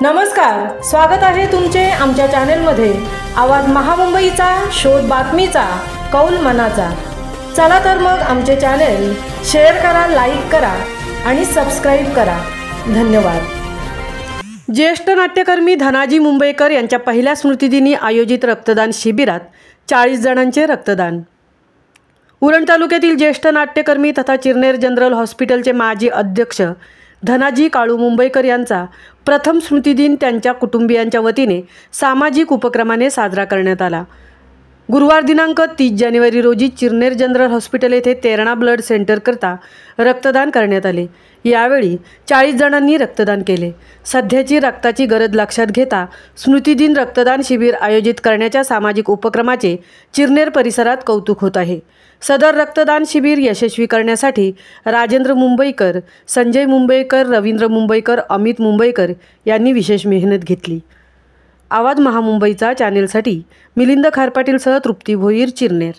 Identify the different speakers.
Speaker 1: नमस्कार, स्वागत आहे तुमचे आमच्या चॅनेलमध्ये। आवाज महामुंबईचा, शोध बातमीचा, कौल मनाचा। चला तर मग आमचे चॅनेल शेअर करा, लाईक करा आणि सबस्क्राइब करा। धन्यवाद। ज्येष्ठ नाट्यकर्मी धनाजी मुंबईकर यांच्या पहिल्या स्मृतिदिनी आयोजित रक्तदान शिबिरात 40 जणांचे रक्तदान। उरण तालुक्यातील ज्येष्ठ नाट्यकर्मी तथा चिरनेर जनरल हॉस्पिटलचे माजी अध्यक्ष धनाजी काळू मुंबईकर यांचा प्रथम स्मृतिदिन त्यांच्या कुटुंबियांच्या वतीने सामाजिक उपक्रमाने साजरा करण्यात आला। गुरुवार दिनांक 30 जानेवारी रोजी चिरनेर जनरल हॉस्पिटल येथे तेरणा ब्लड सेंटर करता रक्तदान करण्यात आले। यावेळी 40 जणांनी रक्तदान केले। सध्याची रक्ताची गरज लक्षात घेता स्मृतिदिन रक्तदान शिबिर आयोजित करण्याच्या सामाजिक उपक्रमाचे चिरनेर परिसरात कौतुक होत आहे। सदर रक्तदान शिबिर यशस्वी करण्यासाठी राजेंद्र मुंबईकर, संजय मुंबईकर, रवींद्र मुंबईकर, अमित मुंबईकर यांनी विशेष मेहनत घेतली। आवाज महामुंबईचा चॅनेलसाठी मिलिंद खारपाटीलसह तृप्ती भोईर, चिरनेर।